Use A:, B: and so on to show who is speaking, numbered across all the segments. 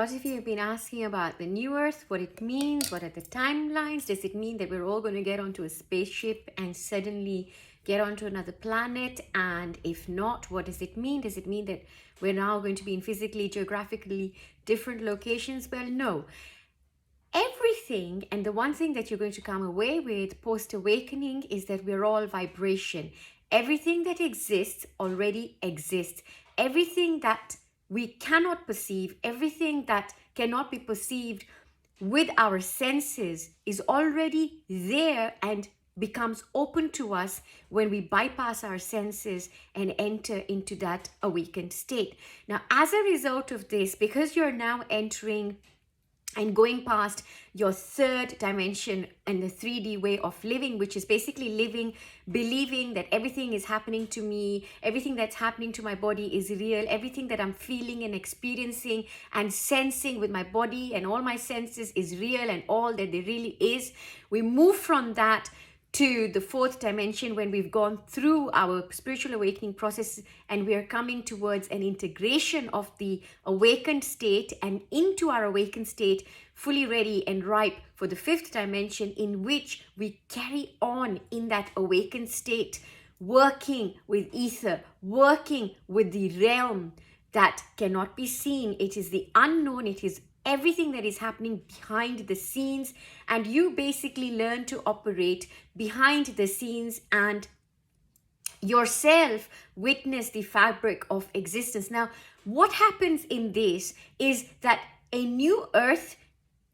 A: A lot of you have been asking about the new Earth, what it means, what are the timelines. Does it mean that we're all going to get onto a spaceship and suddenly get onto another planet? And if not, what does it mean? Does it mean that we're now going to be in physically, geographically different locations? Well, no. Everything, and the one thing that you're going to come away with post-awakening is that we're all vibration. Everything that exists already exists. Everything that we cannot perceive, everything that cannot be perceived with our senses is already there and becomes open to us when we bypass our senses and enter into that awakened state. Now, as a result of this, because you're now entering and going past your third dimension and the 3D way of living, which is basically living, believing that everything is happening to me, everything that's happening to my body is real, everything that I'm feeling and experiencing and sensing with my body and all my senses is real and all that there really is. We move from that to the fourth dimension when we've gone through our spiritual awakening process and we are coming towards an integration of the awakened state and into our awakened state, fully ready and ripe for the fifth dimension, in which we carry on in that awakened state, working with ether, working with the realm that cannot be seen. It is the unknown. It is everything that is happening behind the scenes, and you basically learn to operate behind the scenes and yourself witness the fabric of existence. Now, what happens in this is that a new earth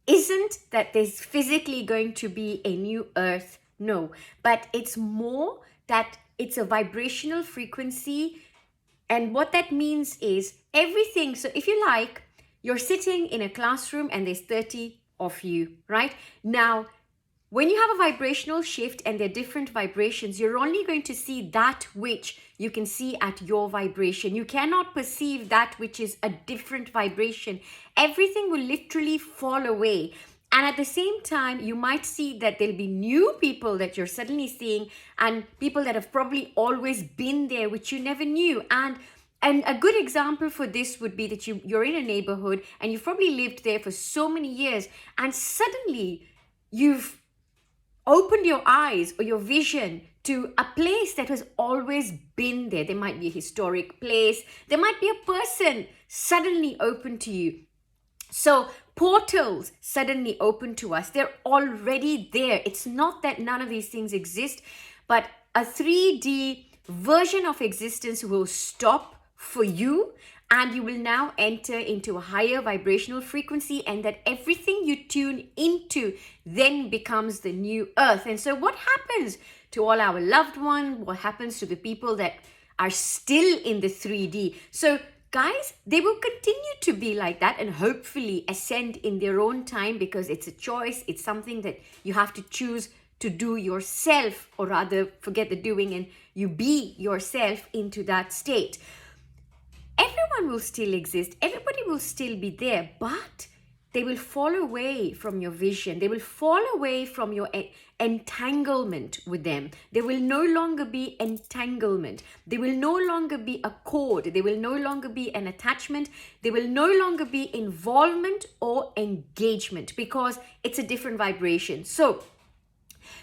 A: isn't that there's physically going to be a new earth, no, but it's more that it's a vibrational frequency. And what that means is everything. So if you like, you're sitting in a classroom and there's 30 of you, right? Now, when you have a vibrational shift and there are different vibrations, you're only going to see that which you can see at your vibration. You cannot perceive that which is a different vibration. Everything will literally fall away. And at the same time, you might see that there'll be new people that you're suddenly seeing and people that have probably always been there, which you never knew. And a good example for this would be that you're in a neighborhood and you've probably lived there for so many years, and suddenly you've opened your eyes or your vision to a place that has always been there. There might be a historic place. There might be a person suddenly open to you. So portals suddenly open to us. They're already there. It's not that none of these things exist, but a 3D version of existence will stop for you, and you will now enter into a higher vibrational frequency, and that everything you tune into then becomes the new earth. And so what happens to all our loved ones? What happens to the people that are still in the 3D? So guys, they will continue to be like that and hopefully ascend in their own time, because it's a choice. It's something that you have to choose to do yourself, or rather forget the doing and you be yourself into that state. Everyone will still exist. Everybody will still be there, but they will fall away from your vision. They will fall away from your entanglement with them. There will no longer be entanglement. There will no longer be a cord. There will no longer be an attachment. There will no longer be involvement or engagement, because it's a different vibration. So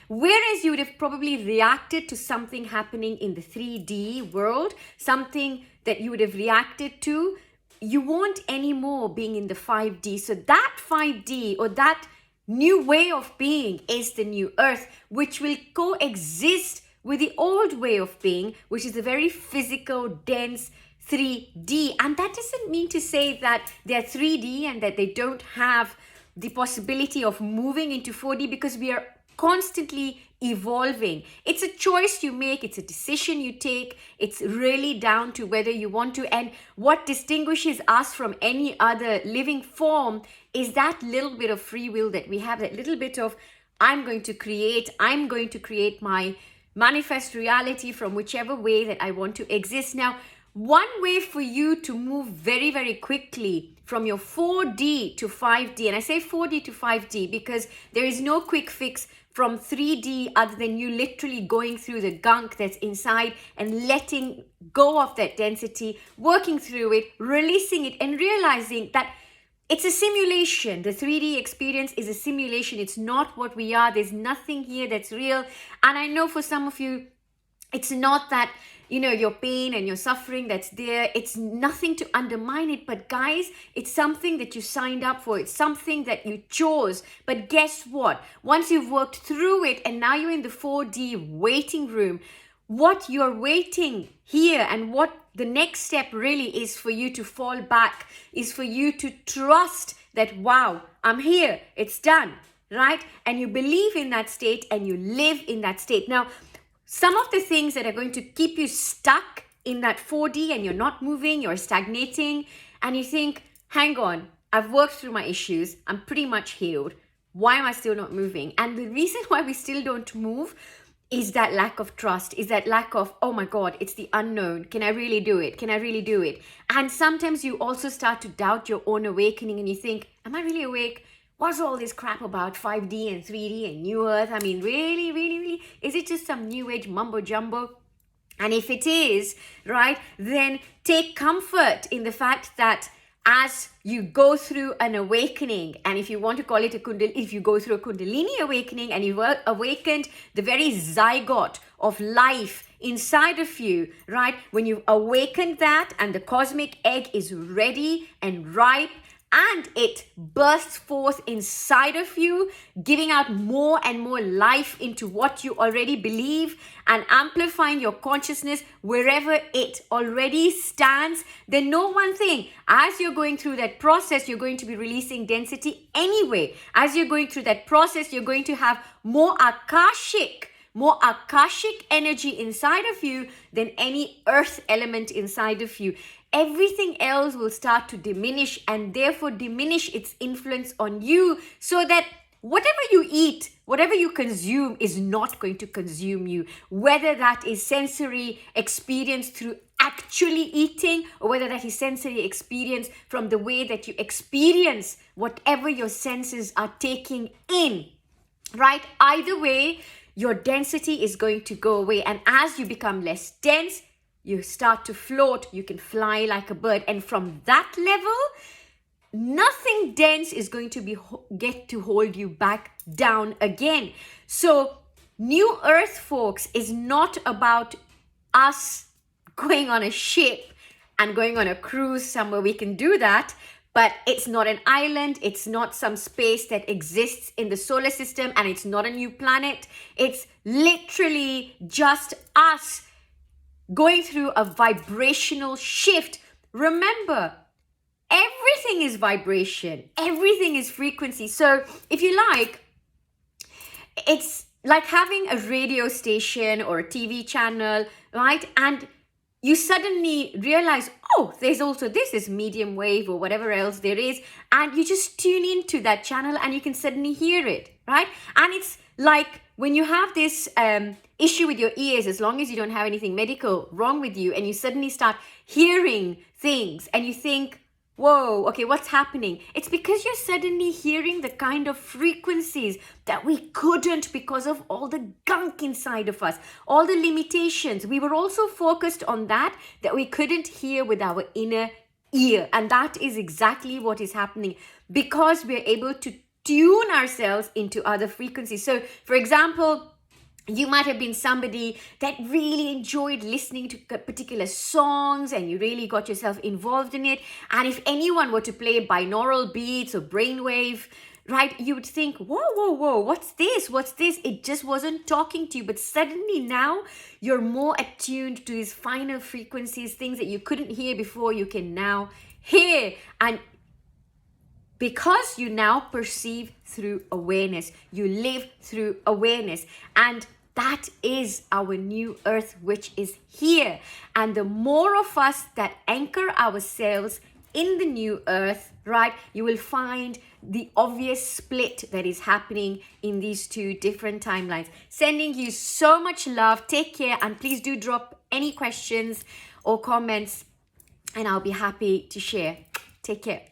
A: whereas you would have probably reacted to something happening in the 3D world, something that you would have reacted to, you won't anymore being in the 5D. So that 5D, or that new way of being, is the new earth, which will coexist with the old way of being, which is a very physical, dense 3D. And that doesn't mean to say that they're 3D and that they don't have the possibility of moving into 4D, because we are constantly evolving. It's a choice you make. It's a decision you take. It's really down to whether you want to. And what distinguishes us from any other living form is that little bit of free will that we have, that little bit of I'm going to create my manifest reality from whichever way that I want to exist. Now, one way for you to move very, very quickly from your 4D to 5D, and I say 4D to 5D because there is no quick fix from 3D other than you literally going through the gunk that's inside and letting go of that density, working through it, releasing it, and realizing that it's a simulation. The 3D experience is a simulation. It's not what we are. There's nothing here that's real. And I know for some of you, it's not that, your pain and your suffering that's there. It's nothing to undermine it. But guys, it's something that you signed up for. It's something that you chose. But guess what? Once you've worked through it and now you're in the 4D waiting room, what you're waiting here and what the next step really is for you to fall back, is for you to trust that, wow, I'm here, it's done, right? And you believe in that state and you live in that state. Now, some of the things that are going to keep you stuck in that 4D and you're not moving, you're stagnating, and you think, hang on, I've worked through my issues, I'm pretty much healed. Why am I still not moving? And the reason why we still don't move is that lack of trust, is that lack of, oh my God, it's the unknown. Can I really do it? Can I really do it? And sometimes you also start to doubt your own awakening and you think, am I really awake? What's all this crap about 5D and 3D and New Earth? I mean, really, really, really? Is it just some new age mumbo jumbo? And if it is, right, then take comfort in the fact that as you go through an awakening, and if you want to call it if you go through a Kundalini awakening and you've awakened the very zygote of life inside of you, right? When you've awakened that and the cosmic egg is ready and ripe, and it bursts forth inside of you, giving out more and more life into what you already believe and amplifying your consciousness wherever it already stands, then know one thing. As you're going through that process, you're going to be releasing density anyway. As you're going through that process, you're going to have more akashic energy inside of you than any earth element inside of you. Everything else will start to diminish and therefore diminish its influence on you, so that whatever you eat, whatever you consume is not going to consume you. Whether that is sensory experience through actually eating, or whether that is sensory experience from the way that you experience whatever your senses are taking in, right? Either way, your density is going to go away. And as you become less dense, you start to float, you can fly like a bird. And from that level, nothing dense is going to get to hold you back down again. So New Earth, folks, is not about us going on a ship and going on a cruise somewhere. We can do that, but it's not an island. It's not some space that exists in the solar system, and it's not a new planet. It's literally just us going through a vibrational shift. Remember, everything is vibration. Everything is frequency. So if you like, it's like having a radio station or a TV channel, right? And you suddenly realize, oh, there's also this medium wave or whatever else there is. And you just tune into that channel and you can suddenly hear it, right? And it's like when you have this issue with your ears, as long as you don't have anything medical wrong with you, and you suddenly start hearing things and you think, whoa, okay, what's happening? It's because you're suddenly hearing the kind of frequencies that we couldn't because of all the gunk inside of us, all the limitations. We were also focused on that we couldn't hear with our inner ear. And that is exactly what is happening because we're able to tune ourselves into other frequencies. So, for example, you might have been somebody that really enjoyed listening to particular songs and you really got yourself involved in it. And if anyone were to play binaural beats or brainwave, right, you would think, whoa, what's this? It just wasn't talking to you. But suddenly now you're more attuned to these finer frequencies, things that you couldn't hear before, you can now hear. And because you now perceive through awareness, you live through awareness. And that is our new earth, which is here. And the more of us that anchor ourselves in the new earth, right, you will find the obvious split that is happening in these two different timelines. Sending you so much love. Take care. And please do drop any questions or comments and I'll be happy to share. Take care.